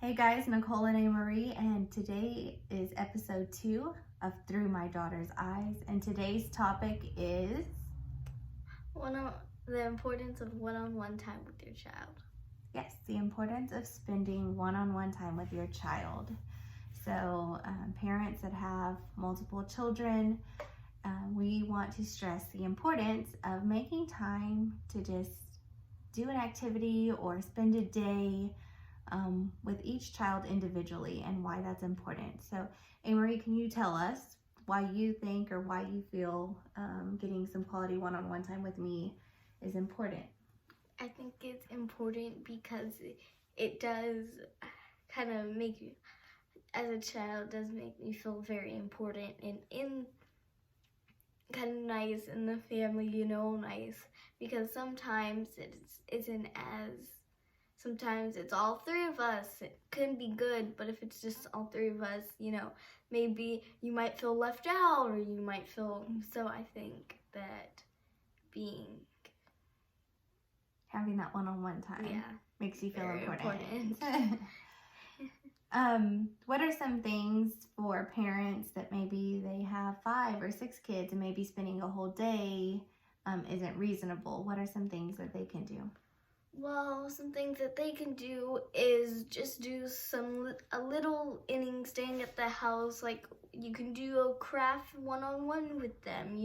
Hey guys, Nicole and Marie, and today is episode 2 of Through My Daughter's Eyes, and today's topic is the importance of one-on-one time with your child. Yes, the importance of spending one-on-one time with your child. So parents that have multiple children, we want to stress the importance of making time to just do an activity or spend a day with each child individually and why that's important. So, Marie, can you tell us why you think or why you feel getting some quality one-on-one time with me is important? I think it's important because it does kind of make you, as a child, does make me feel very important and in kind of nice in the family, nice, because sometimes sometimes it's all three of us. It can be good, but if it's just all three of us, maybe you might feel left out or you might feel, so I think that having that one-on-one time makes you feel important. What are some things for parents that maybe they have 5 or 6 kids and maybe spending a whole day isn't reasonable? What are some things that they can do? Well, some things that they can do is just do a little inning staying at the house. Like you can do a craft one-on-one with them,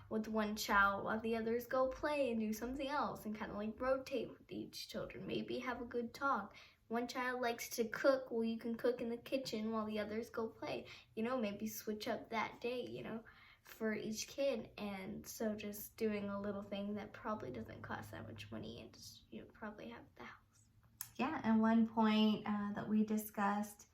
with one child while the others go play and do something else and kind of like rotate with each children. Maybe have a good talk. One child likes to cook, well, you can cook in the kitchen while the others go play. Maybe switch up that day, for each kid. And so just doing a little thing that probably doesn't cost that much money and just, probably have at the house. Yeah, and one point that we discussed,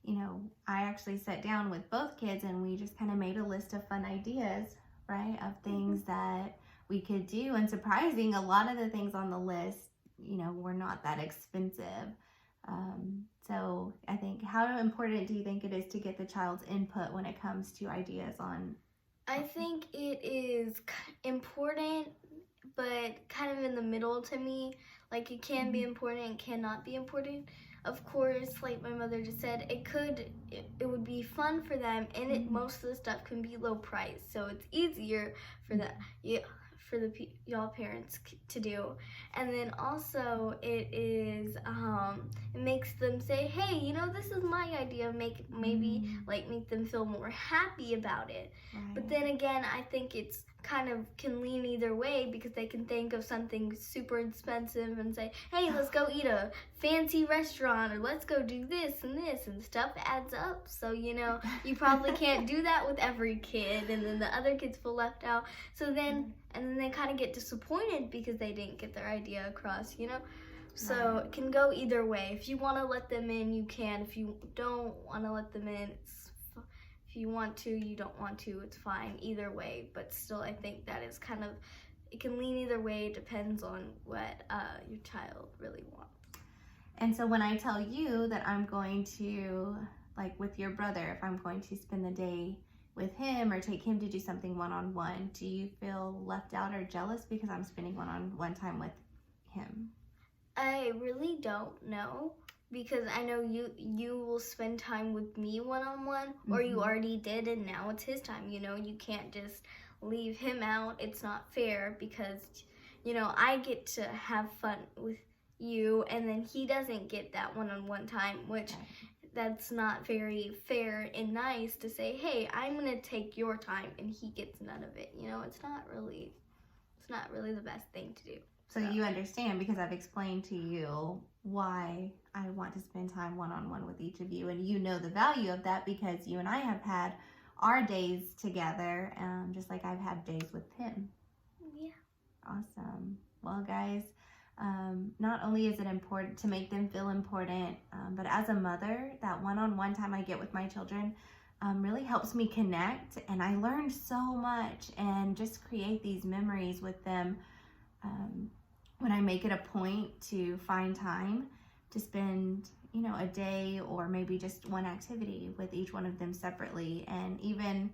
I actually sat down with both kids and we just kind of made a list of fun ideas, right, of things that we could do. And surprising, a lot of the things on the list, were not that expensive. So I think, how important do you think it is to get the child's input when it comes to ideas on? I think it is important, but kind of in the middle to me. Like it can be important and cannot be important. Of course, like my mother just said, it would be fun for them, and most of the stuff can be low price, so it's easier for y'all parents to do. And then also it makes them say, hey, this is my idea. Make them feel more happy about it. Right. But then again, I think it's kind of can lean either way, because they can think of something super expensive and say, hey, let's go eat a fancy restaurant, or let's go do this, and stuff adds up. So you probably can't do that with every kid, and then the other kids feel left out. So then and then they kind of get disappointed because they didn't get their idea across, So It can go either way. If you want to let them in, you can. If you don't want to let them in, if you want to, you don't want to, it's fine either way. But still, I think that is kind of, it can lean either way. It depends on what your child really wants. And so when I tell you that I'm going to, like with your brother, if I'm going to spend the day with him or take him to do something one-on-one, do you feel left out or jealous because I'm spending one-on-one time with him? I really don't know, because I know you will spend time with me one-on-one, or you already did, and now it's his time. You can't just leave him out. It's not fair, because I get to have fun with you, and then he doesn't get that one-on-one time, which that's not very fair and nice to say, hey, I'm gonna take your time and he gets none of it. It's not really the best thing to do. So you understand, because I've explained to you why I want to spend time one-on-one with each of you, and you know the value of that because you and I have had our days together, just like I've had days with him. Yeah. Awesome. Well, guys, not only is it important to make them feel important, but as a mother, that one-on-one time I get with my children really helps me connect, and I learn so much and just create these memories with them. When I make it a point to find time to spend, a day or maybe just one activity with each one of them separately. And even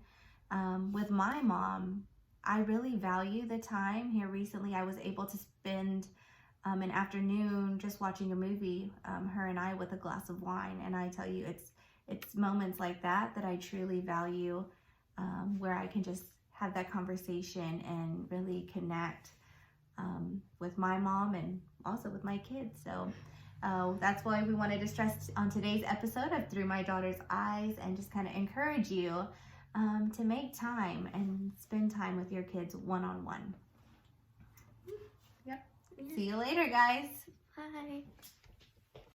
with my mom, I really value the time. Here recently, I was able to spend an afternoon just watching a movie, her and I, with a glass of wine. And I tell you, it's moments like that that I truly value, where I can just have that conversation and really connect with my mom and also with my kids. So that's why we wanted to stress on today's episode of Through My Daughter's Eyes, and just kind of encourage you to make time and spend time with your kids one-on-one. Yep. See you later, guys. Bye.